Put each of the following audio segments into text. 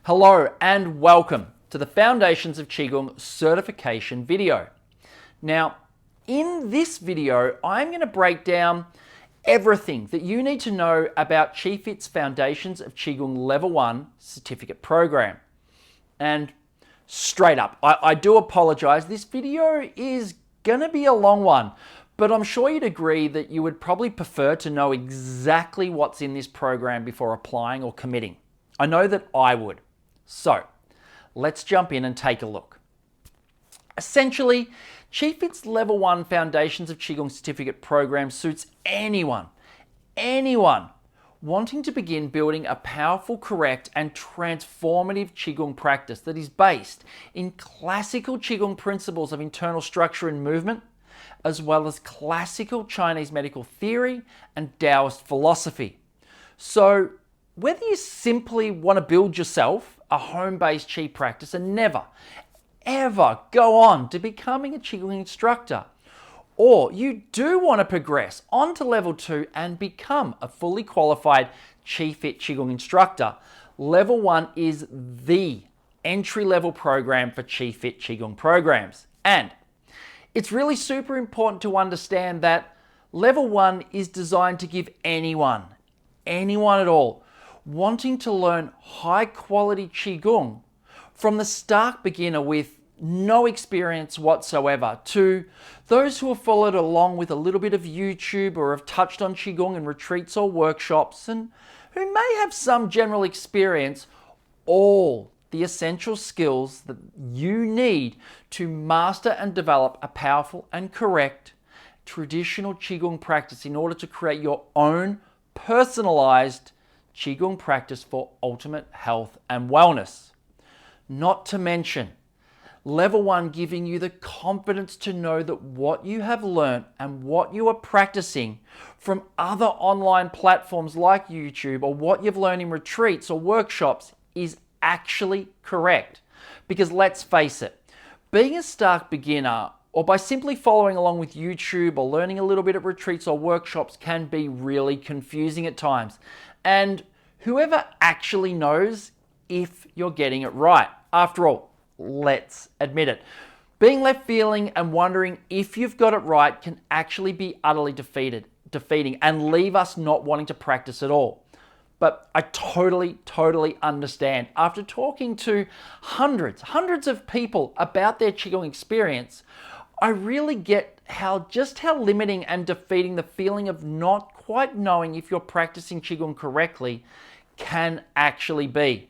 Hello and welcome to the Foundations of Qigong certification video. Now, in this video, I'm going to break down everything that you need to know about QiFit's Foundations of Qigong Level 1 certificate program. And straight up, I do apologize. This video is going to be a long one, but I'm sure you'd agree that you would probably prefer to know exactly what's in this program before applying or committing. I know that I would. So, let's jump in and take a look. Essentially, QiFit's Level 1 Foundations of Qigong certificate program suits anyone wanting to begin building a powerful, correct, and transformative Qigong practice that is based in classical Qigong principles of internal structure and movement, as well as classical Chinese medical theory and Taoist philosophy. So, whether you simply want to build yourself a home-based Qi practice and never, ever go on to becoming a Qigong instructor, or you do want to progress on to Level 2 and become a fully qualified QiFit Qigong instructor, Level 1 is the entry-level program for QiFit Qigong programs. And it's really super important to understand that Level 1 is designed to give anyone at all, wanting to learn high quality Qigong from the stark beginner with no experience whatsoever to those who have followed along with a little bit of YouTube or have touched on Qigong in retreats or workshops and who may have some general experience, all the essential skills that you need to master and develop a powerful and correct traditional Qigong practice in order to create your own personalized Qigong practice for ultimate health and wellness. Not to mention, Level 1 giving you the confidence to know that what you have learned and what you are practicing from other online platforms like YouTube or what you've learned in retreats or workshops is actually correct. Because let's face it, being a stark beginner or by simply following along with YouTube or learning a little bit at retreats or workshops can be really confusing at times. And whoever actually knows if you're getting it right? After all, let's admit it. Being left feeling and wondering if you've got it right can actually be utterly defeating and leave us not wanting to practice at all. But I totally understand. After talking to hundreds of people about their Qigong experience, I really get how limiting and defeating the feeling of not quite knowing if you're practicing Qigong correctly can actually be.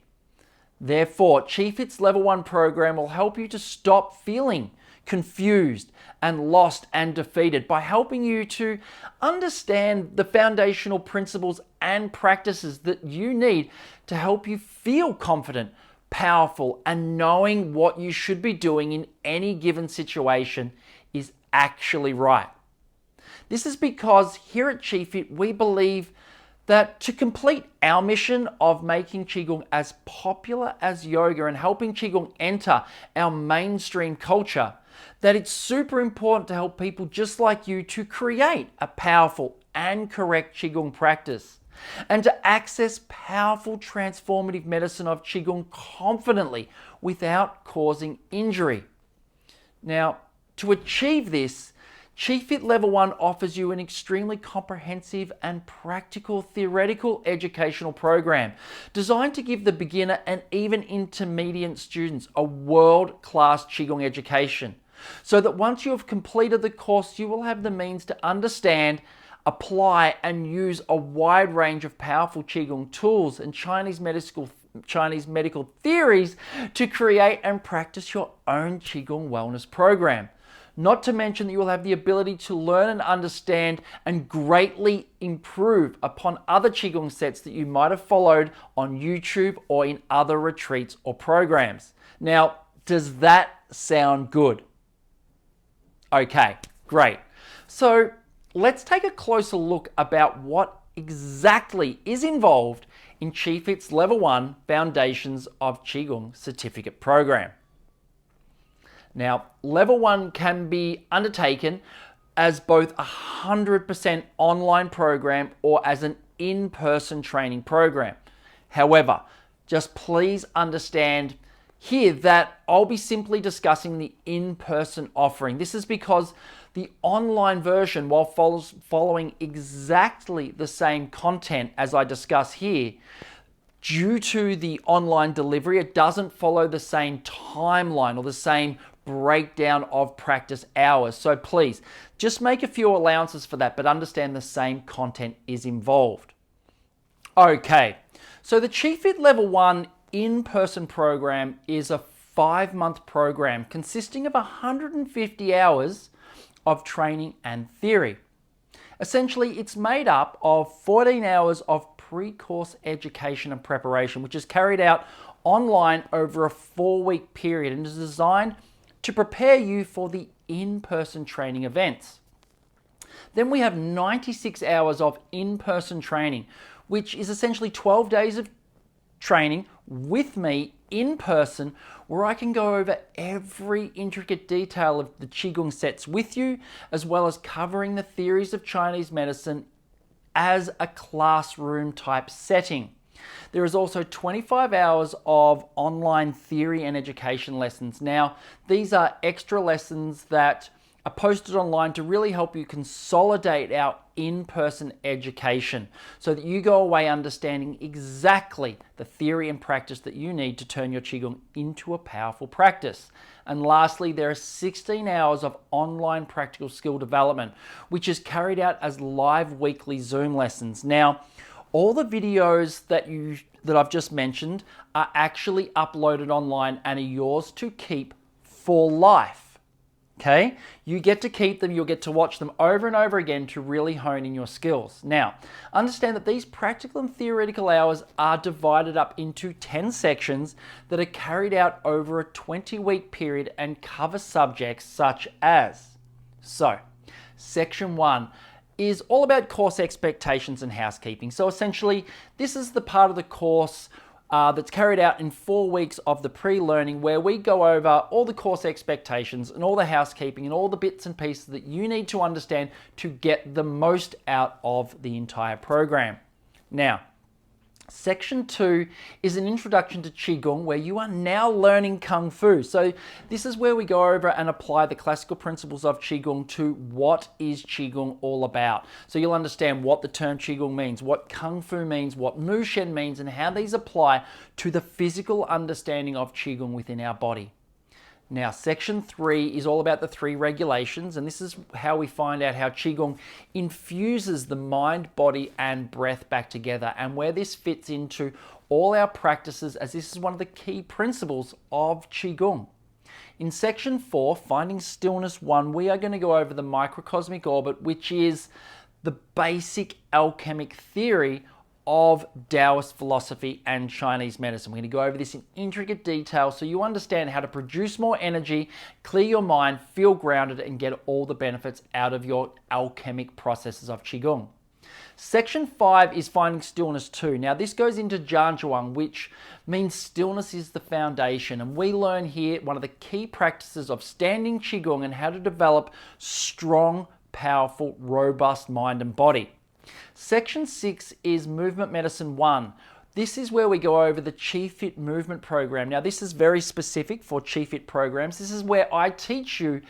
Therefore, QiFit's Level 1 program will help you to stop feeling confused and lost and defeated by helping you to understand the foundational principles and practices that you need to help you feel confident, powerful, and knowing what you should be doing in any given situation is actually right. This is because here at QiFit we believe that to complete our mission of making Qigong as popular as yoga and helping Qigong enter our mainstream culture, that it's super important to help people just like you to create a powerful and correct Qigong practice and to access powerful transformative medicine of Qigong confidently without causing injury. Now, to achieve this, QiFit Level 1 offers you an extremely comprehensive and practical theoretical educational program designed to give the beginner and even intermediate students a world-class Qigong education, so that once you have completed the course, you will have the means to understand, apply, and use a wide range of powerful Qigong tools and Chinese medical theories to create and practice your own Qigong wellness program. Not to mention that you will have the ability to learn and understand and greatly improve upon other Qigong sets that you might have followed on YouTube or in other retreats or programs. Now, does that sound good? Okay, great. So let's take a closer look about what exactly is involved in QiFit's Level 1 Foundations of Qigong certificate program. Now, Level 1 can be undertaken as both a 100% online program or as an in-person training program. However, just please understand here that I'll be simply discussing the in-person offering. This is because the online version, while following exactly the same content as I discuss here, due to the online delivery, it doesn't follow the same timeline or the same breakdown of practice hours. So please, just make a few allowances for that, but understand the same content is involved. Okay, so the QiFit Level 1 in-person program is a 5-month program consisting of 150 hours of training and theory. Essentially, it's made up of 14 hours of pre-course education and preparation, which is carried out online over a 4-week period and is designed to prepare you for the in-person training events. Then we have 96 hours of in-person training, which is essentially 12 days of training with me in person, where I can go over every intricate detail of the Qigong sets with you, as well as covering the theories of Chinese medicine as a classroom type setting. There is also 25 hours of online theory and education lessons. Now, these are extra lessons that are posted online to really help you consolidate our in-person education so that you go away understanding exactly the theory and practice that you need to turn your Qigong into a powerful practice. And lastly, there are 16 hours of online practical skill development, which is carried out as live weekly Zoom lessons. Now, all the videos that I've just mentioned are actually uploaded online and are yours to keep for life. Okay, you get to keep them, you'll get to watch them over and over again to really hone in your skills. Now, understand that these practical and theoretical hours are divided up into 10 sections that are carried out over a 20-week period and cover subjects such as, Section 1 is all about course expectations and housekeeping. So essentially, this is the part of the course that's carried out in 4 weeks of the pre-learning, where we go over all the course expectations and all the housekeeping and all the bits and pieces that you need to understand to get the most out of the entire program. Now, Section 2 is an introduction to Qigong, where you are now learning Kung Fu. So this is where we go over and apply the classical principles of Qigong to what is Qigong all about. So you'll understand what the term Qigong means, what Kung Fu means, what Mushen means, and how these apply to the physical understanding of Qigong within our body. Now, Section 3 is all about the 3 regulations, and this is how we find out how Qigong infuses the mind, body, and breath back together, and where this fits into all our practices, as this is one of the key principles of Qigong. In Section 4, Finding Stillness 1, we are going to go over the microcosmic orbit, which is the basic alchemic theory of Taoist philosophy and Chinese medicine. We're going to go over this in intricate detail so you understand how to produce more energy, clear your mind, feel grounded, and get all the benefits out of your alchemic processes of Qigong. Section 5 is Finding Stillness 2. Now, this goes into Zhanzhuang, which means stillness is the foundation. And we learn here one of the key practices of standing Qigong and how to develop strong, powerful, robust mind and body. Section 6 is Movement Medicine 1. This is where we go over the QiFit movement program. Now, this is very specific for QiFit programs. This is where I teach you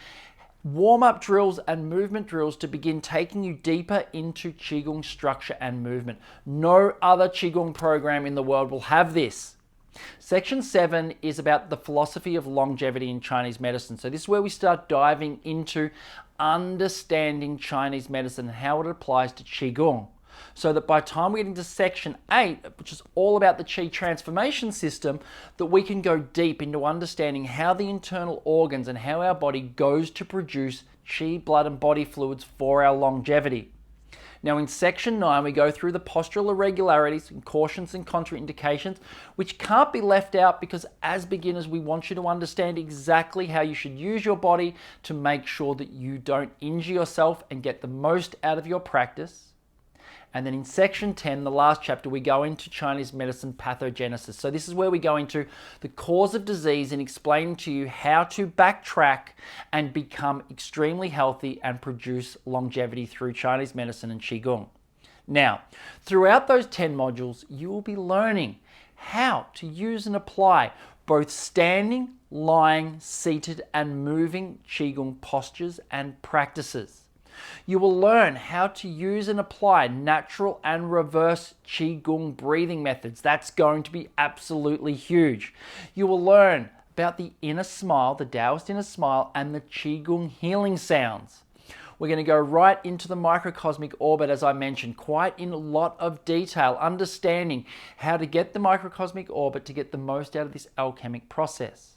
warm-up drills and movement drills to begin taking you deeper into Qigong structure and movement. No other Qigong program in the world will have this. Section 7 is about the philosophy of longevity in Chinese medicine. So this is where we start diving into understanding Chinese medicine and how it applies to Qigong. So that by the time we get into Section 8, which is all about the Qi transformation system, that we can go deep into understanding how the internal organs and how our body goes to produce Qi, blood and body fluids for our longevity. Now in Section 9, we go through the postural irregularities and cautions and contraindications, which can't be left out because as beginners, we want you to understand exactly how you should use your body to make sure that you don't injure yourself and get the most out of your practice. And then in Section 10, the last chapter, we go into Chinese medicine pathogenesis. So this is where we go into the cause of disease and explain to you how to backtrack and become extremely healthy and produce longevity through Chinese medicine and Qigong. Now, throughout those 10 modules, you will be learning how to use and apply both standing, lying, seated, and moving Qigong postures and practices. You will learn how to use and apply natural and reverse Qigong breathing methods. That's going to be absolutely huge. You will learn about the inner smile, the Taoist inner smile, and the Qigong healing sounds. We're going to go right into the microcosmic orbit, as I mentioned, quite in a lot of detail, understanding how to get the microcosmic orbit to get the most out of this alchemic process.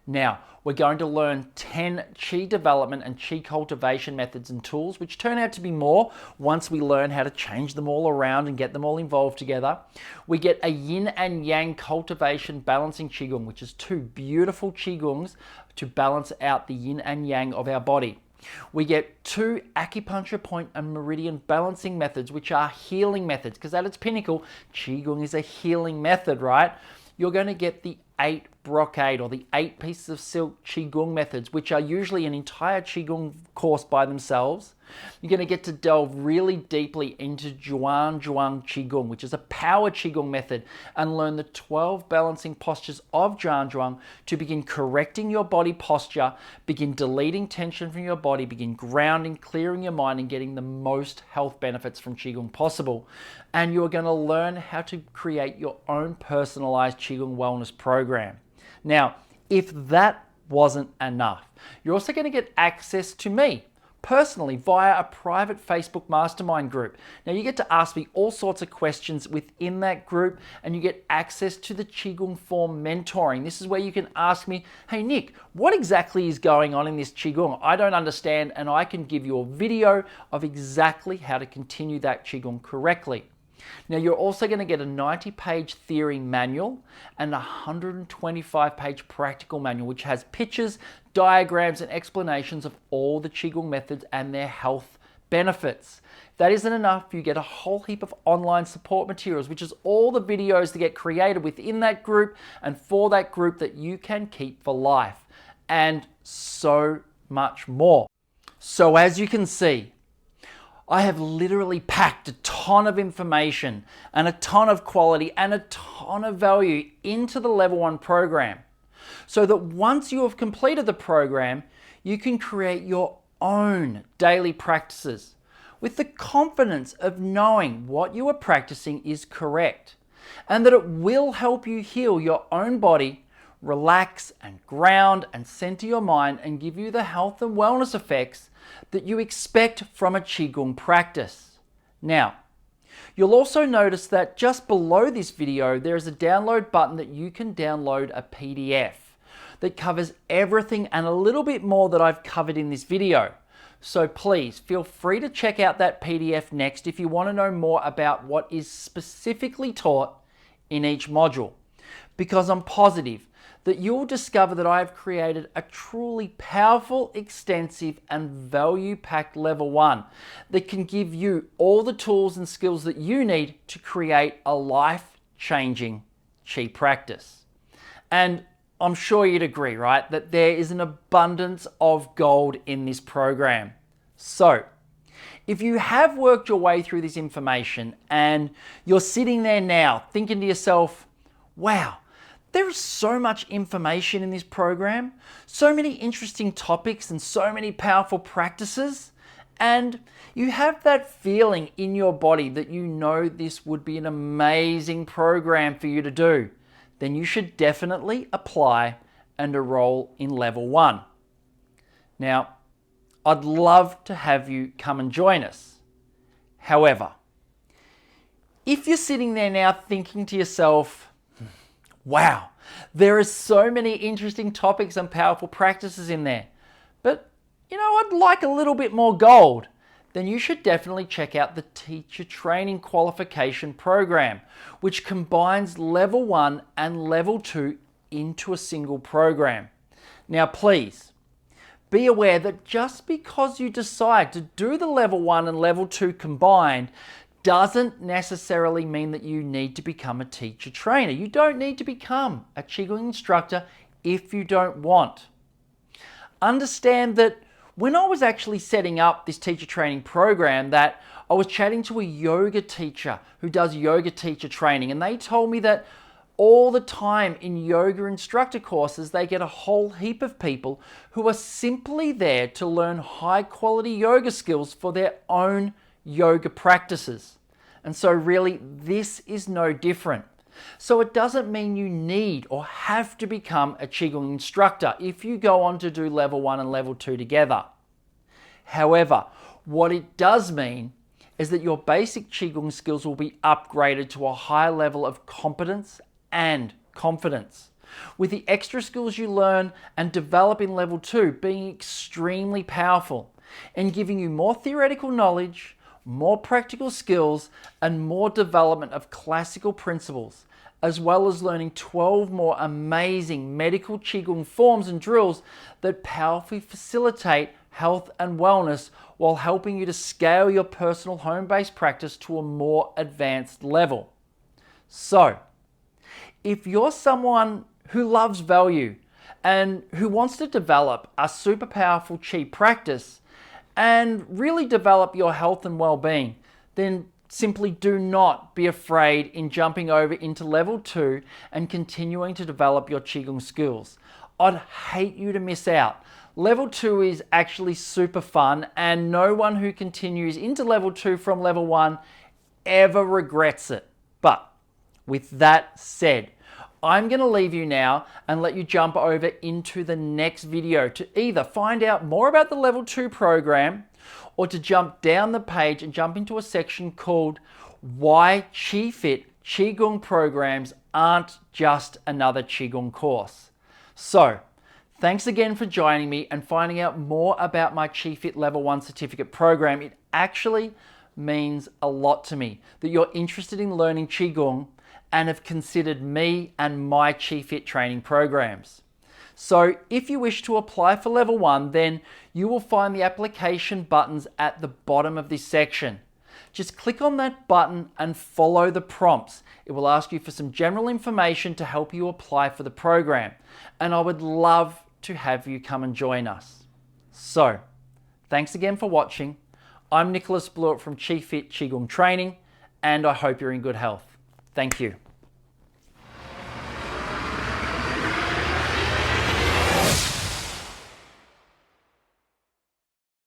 Now, we're going to learn 10 Qi development and Qi cultivation methods and tools, which turn out to be more once we learn how to change them all around and get them all involved together. We get a Yin and Yang cultivation balancing Qigong, which is 2 beautiful Qigongs to balance out the Yin and Yang of our body. We get 2 acupuncture point and meridian balancing methods, which are healing methods, because at its pinnacle, Qigong is a healing method, right? You're going to get the 8 brocade or the 8 pieces of silk Qigong methods, which are usually an entire Qigong course by themselves. You're going to get to delve really deeply into Zhuang Qigong, which is a power Qigong method, and learn the 12 balancing postures of Zhuang to begin correcting your body posture, begin deleting tension from your body, begin grounding, clearing your mind, and getting the most health benefits from Qigong possible. And you're going to learn how to create your own personalized Qigong wellness program. Now, if that wasn't enough, you're also going to get access to me personally via a private Facebook mastermind group. Now, you get to ask me all sorts of questions within that group, and you get access to the Qigong form mentoring. This is where you can ask me, hey Nick, what exactly is going on in this Qigong? I don't understand, and I can give you a video of exactly how to continue that Qigong correctly. Now, you're also going to get a 90-page theory manual and a 125-page practical manual, which has pictures, diagrams, and explanations of all the Qigong methods and their health benefits. If that isn't enough, you get a whole heap of online support materials, which is all the videos that get created within that group and for that group that you can keep for life, and so much more. So as you can see, I have literally packed a ton of information and a ton of quality and a ton of value into the Level 1 program, so that once you have completed the program, you can create your own daily practices with the confidence of knowing what you are practicing is correct, and that it will help you heal your own body, relax and ground and center your mind, and give you the health and wellness effects that you expect from a Qigong practice. Now, you'll also notice that just below this video, there is a download button that you can download a PDF that covers everything and a little bit more that I've covered in this video. So please feel free to check out that PDF next if you want to know more about what is specifically taught in each module, because I'm positive that you'll discover that I have created a truly powerful, extensive, and value-packed Level 1 that can give you all the tools and skills that you need to create a life-changing Qi practice. And I'm sure you'd agree, right, that there is an abundance of gold in this program. So, if you have worked your way through this information and you're sitting there now thinking to yourself, wow, there is so much information in this program, so many interesting topics and so many powerful practices, and you have that feeling in your body that you know this would be an amazing program for you to do, then you should definitely apply and enroll in Level 1. Now, I'd love to have you come and join us. However, if you're sitting there now thinking to yourself, wow, there are so many interesting topics and powerful practices in there, but you know, I'd like a little bit more gold, then you should definitely check out the Teacher Training Qualification Program, which combines Level 1 and Level 2 into a single program. Now please, be aware that just because you decide to do the Level 1 and Level 2 combined doesn't necessarily mean that you need to become a teacher trainer. You don't need to become a Qigong instructor if you don't want. Understand that when I was actually setting up this teacher training program, that I was chatting to a yoga teacher who does yoga teacher training, and they told me that All the time in yoga instructor courses, they get a whole heap of people who are simply there to learn high quality yoga skills for their own yoga practices. And so really, this is no different. So it doesn't mean you need or have to become a Qigong instructor if you go on to do level 1 and level 2 together. However, what it does mean is that your basic Qigong skills will be upgraded to a higher level of competence and confidence, with the extra skills you learn and develop in level 2 being extremely powerful and giving you more theoretical knowledge, more practical skills, and more development of classical principles, as well as learning 12 more amazing medical Qigong forms and drills that powerfully facilitate health and wellness while helping you to scale your personal home-based practice to a more advanced level. So, if you're someone who loves value and who wants to develop a super powerful Qi practice and really develop your health and well-being, then simply do not be afraid in jumping over into level 2 and continuing to develop your Qigong skills. I'd hate you to miss out. Level 2 is actually super fun, and no one who continues into level 2 from level 1 ever regrets it. But with that said, I'm going to leave you now and let you jump over into the next video to either find out more about the level 2 program or to jump down the page and jump into a section called Why QiFit Qigong Programs Aren't Just Another Qigong Course. So, thanks again for joining me and finding out more about my QiFit Level 1 certificate program. It actually means a lot to me that you're interested in learning Qigong and have considered me and my QiFit training programs. So if you wish to apply for level 1, then you will find the application buttons at the bottom of this section. Just click on that button and follow the prompts. It will ask you for some general information to help you apply for the program. And I would love to have you come and join us. So, thanks again for watching. I'm Nicholas Blewett from QiFit Qigong Training, and I hope you're in good health. Thank you.